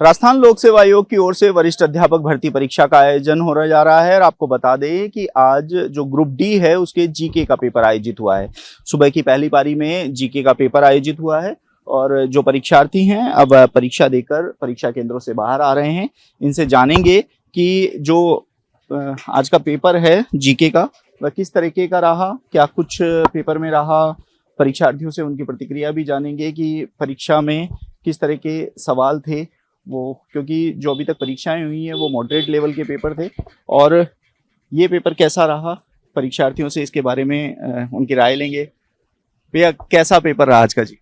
राजस्थान लोक सेवा आयोग की ओर से वरिष्ठ अध्यापक भर्ती परीक्षा का आयोजन हो जा रहा है और आपको बता दें कि आज जो ग्रुप डी है उसके जीके का पेपर आयोजित हुआ है। सुबह की पहली पारी में जीके का पेपर आयोजित हुआ है और जो परीक्षार्थी हैं अब परीक्षा देकर परीक्षा केंद्रों से बाहर आ रहे हैं। इनसे जानेंगे कि जो आज का पेपर है जीके का वह किस तरीके का रहा, क्या कुछ पेपर में रहा। परीक्षार्थियों से उनकी प्रतिक्रिया भी जानेंगे कि परीक्षा में किस तरह के सवाल थे वो, क्योंकि जो अभी तक परीक्षाएं हुई हैं वो मॉडरेट लेवल के पेपर थे और ये पेपर कैसा रहा परीक्षार्थियों से इसके बारे में उनकी राय लेंगे। भैया कैसा पेपर रहा आज का जी?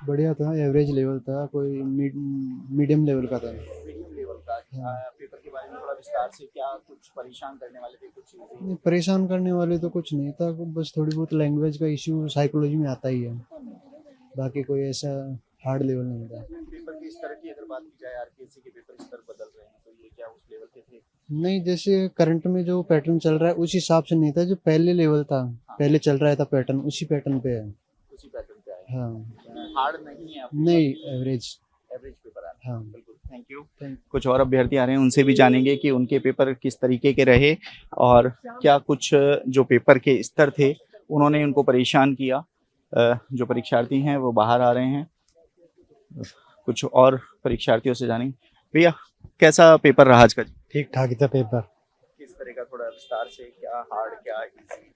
बढ़िया था, एवरेज लेवल था, कोई मीडियम लेवल का था। मीडियम लेवल का पेपर के बारे में थोड़ा विस्तार से, क्या कुछ परेशान करने वाले थे कुछ चीजें? नहीं, परेशान करने वाले तो कुछ नहीं था, बस थोड़ी बहुत लैंग्वेज का इश्यू साइकोलॉजी में आता ही है, बाकी कोई ऐसा हार्ड लेवल नहीं था। पेपर की इस तरह की अगर बात की जाए, आरपीएससी के पेपर इस तरह बदल रहे हैं तो ये क्या उस लेवल के थे? नहीं, जैसे करंट में जो पैटर्न चल रहा है उस हिसाब से नहीं था, जो पहले लेवल था, पहले चल रहा था पैटर्न, उसी पैटर्न पे है। उसी पैटर्न पे आए। हाँ, हार्ड नहीं है नहीं, एवरेज पेपर आए। हाँ, बिल्कुल, थैंक यू। कुछ और अभ्यर्थी आ रहे हैं, उनसे भी जानेंगे कि उनके पेपर किस तरीके के रहे और क्या कुछ जो पेपर के स्तर थे उन्होंने उनको परेशान किया। जो परीक्षार्थी हैं वो बाहर आ रहे हैं, कुछ और परीक्षार्थियों से जानेंगे। भैया कैसा पेपर रहा आज का? ठीक ठाक ही था पेपर। किस तरह का, थोड़ा विस्तार से, क्या हार्ड क्या इजी?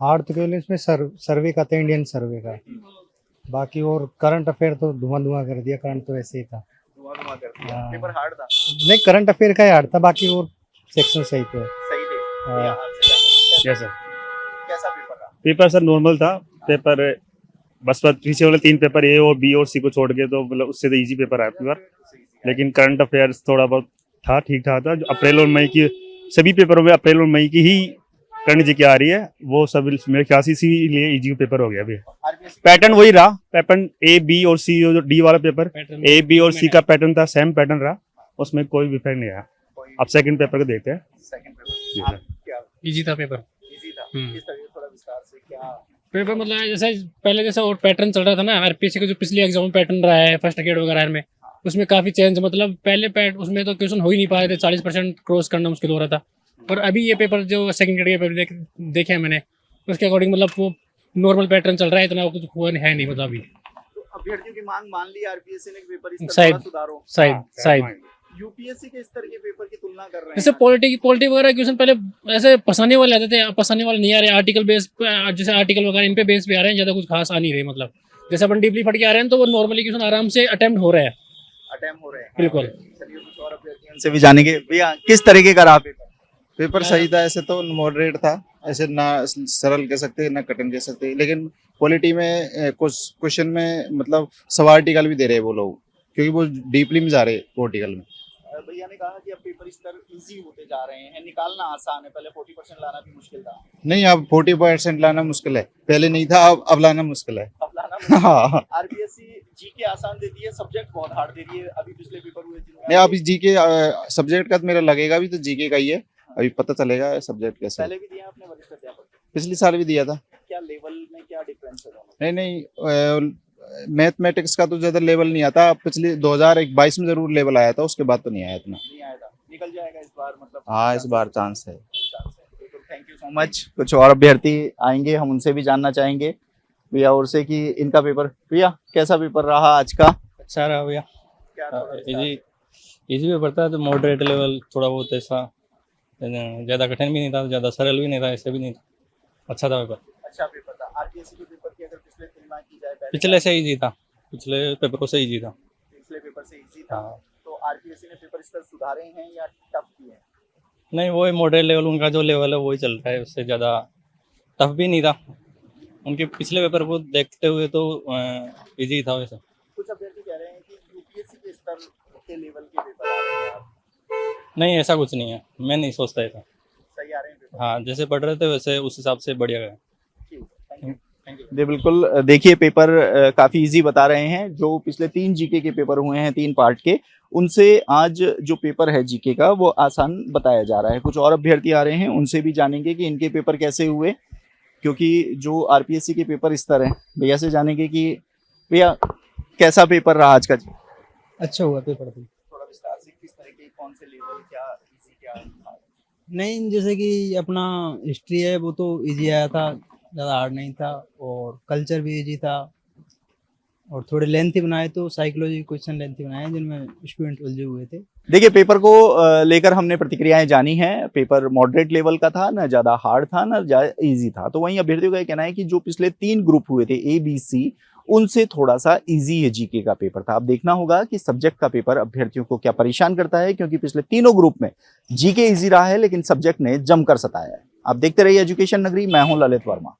हार्ड तो केवल इसमें सर्वे का था, इंडियन सर्वे का, बाकी और करंट अफेयर तो धुआं धुआं कर दिया, करंट तो ऐसे ही था। धुआं कर दिया। पेपर हार्ड था? नहीं, करंट अफेयर का ही हार्ड था, बाकी और सेक्शन सही थे। सही थे। हाँ। Yes sir. कैसा पेपर रहा? पेपर सर नॉर्मल था। पेपर बस पीछे वाले 3 पेपर ए और बी और सी को छोड़ के तो मतलब उससे तो इजी पेपर आया पेपर, लेकिन करंट अफेयर्स थोड़ा बहुत था, ठीक ठाक था। जो अप्रैल और मई की सभी पेपरों में अप्रैल और मई की ही करंट जी आ रही है, वो सब मेरे ख्याल से इसीलिए इजी पेपर हो गया अभी। पैटर्न वही रहा, पैटर्न ए बी और सी, जो डी वाला पेपर ए बी और सी का पैटर्न था, सेम पैटर्न रहा, उसमें कोई इफेक्ट नहीं आया। अब सेकंड पेपर को देखते हैं। सेकंड पेपर क्या इजी था पेपर? इजी था। किस तरह से, थोड़ा विस्तार से क्या पेपर मतलब जैसे पहले जैसा और पैटर्न चल रहा था ना, आरपीएससी का जो पिछले एग्जाम पैटर्न रहा है फर्स्ट ग्रेड वगैरह में, उसमें काफी चेंज, मतलब पहले उसमें तो क्वेश्चन हो ही नहीं पा रहे थे, 40% क्रॉस करना मुश्किल हो रहा था। और अभी ये पेपर जो सेकंड ग्रेड के पेपर देखे हैं मैंने, उसके अकॉर्डिंग मतलब वो नॉर्मल पैटर्न चल रहा है, इतना कुछ हुआ है नहीं मतलब अभी। तो अभ्यर्थियों की मांग मान ली आरपीएससी ने पेपर इस तरह शायद सुधारो, शायद यूपीएससी के स्तर के पेपर की तुलना कर रहे हैं। जैसे पॉलिटी वगैरह क्वेश्चन पहले ऐसे फंसाने वाले आते थे, अब फंसाने वाले नहीं आ रहे, आर्टिकल बेस, जैसे आर्टिकल वगैरह इन पे बेस पे आ रहे हैं, ज्यादा कुछ खास आ नहीं रहे। मतलब जैसे अपन डीपली पढ़ के आ रहे हैं तो वो नॉर्मली क्वेश्चन आराम से अटेम्प्ट हो रहे हैं। बिल्कुल। चलिए कुछ और अभ्यर्थियों से भी जानेंगे। भैया किस तरीके का रहा पेपर? पेपर सही था, ऐसे तो मॉडरेट था, ऐसे ना सरल कह सकते ना कठिन कह सकते, लेकिन पॉलिटी में कुछ क्वेश्चन में मतलब सवाल आर्टिकल भी दे रहे हैं वो लोग, क्योंकि वो डीपली में जा रहे हैं पॉलिटिकल में। भैया ने कहा कि अब पेपर स्तर इजी होते जा रहे हैं, निकालना आसान है, पहले 40% लाना भी मुश्किल था। नहीं, अब 40% लाना मुश्किल है, पहले नहीं था, अब लाना मुश्किल है। अब लाना मुश्किल है। हाँ, आरपीएससी जीके आसान देती है, सब्जेक्ट बहुत हार्ड दे रही है। अभी पिछले पेपर हुए जिनमें नहीं, अभी जीके सब्जेक्ट का तो मेरा लगेगा भी तो जीके का ही है, अभी पता चलेगा सब्जेक्ट कैसे। पहले भी दिया आपने वरिष्ठ अध्यापक? पिछले साल भी दिया था। क्या लेवल में क्या डिफरेंस है दोनों? नहीं, मैथमेटिक्स का तो ज्यादा लेवल नहीं आता, पिछले 2022 में जरूर लेवल आया था, उसके बाद तो नहीं आया इतना। नहीं आया था, निकल जाएगा इस बार मतलब? हाँ, इस बार चांस है। Thank you so much. कुछ और अभ्यर्थी आएंगे, हम उनसे भी जानना चाहेंगे भैया और से कि इनका पेपर। भैया कैसा पेपर रहा आज का? अच्छा रहा भैया, क्या इजी पेपर था, तो मॉडरेट लेवल, थोड़ा बहुत ऐसा ज़्यादा कठिन भी नहीं था, ज़्यादा सरल भी नहीं था, ऐसे भी नहीं था, अच्छा था पेपर। अच्छा पेपर था। आरपीएससी के पेपर की अगर पिछले तुलना की जाए, पिछले से इजी था, पिछले पेपरों से इजी था। पिछले पेपर से इजी था। हाँ। तो आरपीएससी ने पेपर स्तर सुधारे हैं या टफ किए हैं? नहीं, वो मॉडरेट लेवल, उनका जो लेवल है वही चल रहा है, उससे ज़्यादा टफ भी नहीं था। उनके पिछले पेपर को देखते हुए तो इजी था वैसे। कुछ अभ्यर्थी कह रहे हैं कि यूपीएससी के स्तर के लेवल के पेपर आ रहे हैं आप। नहीं, ऐसा कुछ नहीं है, मैं नहीं सोचता ऐसा। सही आ रहे हैं पेपर? हाँ, जैसे पढ़ रहे थे वैसे उस हिसाब से बढ़िया गया। जी बिल्कुल, देखिए पेपर काफी इजी बता रहे हैं। जो पिछले 3 जीके के पेपर हुए हैं 3 पार्ट के, उनसे आज जो पेपर है जीके का वो आसान बताया जा रहा है। कुछ और अभ्यर्थी आ रहे हैं, उनसे भी जानेंगे कि इनके पेपर कैसे हुए, क्योंकि जो आरपीएससी के पेपर स्तर है। भैया से जानेंगे कि भैया कैसा पेपर रहा आज का जी? अच्छा हुआ पेपर तो। कौन से लेवल क्या इजी क्या था? नहीं, जैसे कि अपना हिस्ट्री है वो तो इजी आया था, ज़्यादा हार्ड नहीं था, और कल्चर भी इजी था, और थोड़े लेंथी बनाए तो साइकोलॉजी क्वेश्चन लेंथी बनाए जिनमें स्टूडेंट उलझे हुए थे। देखिए, पेपर को लेकर हमने प्रतिक्रियाएं जानी हैं। पेपर मॉडरेट लेवल का था, ना ज्यादा हार्ड था ना ज्यादा इजी था। तो वहीं अभ्यर्थियों का ये कहना है कि जो पिछले 3 ग्रुप हुए थे ए बी सी, उनसे थोड़ा सा इजी है जीके का पेपर था। अब देखना होगा कि सब्जेक्ट का पेपर अभ्यर्थियों को क्या परेशान करता है, क्योंकि पिछले तीनों ग्रुप में जीके इजी रहा है लेकिन सब्जेक्ट ने जमकर सताया है। आप देखते रहिए एजुकेशन नगरी, मैं हूं ललित वर्मा।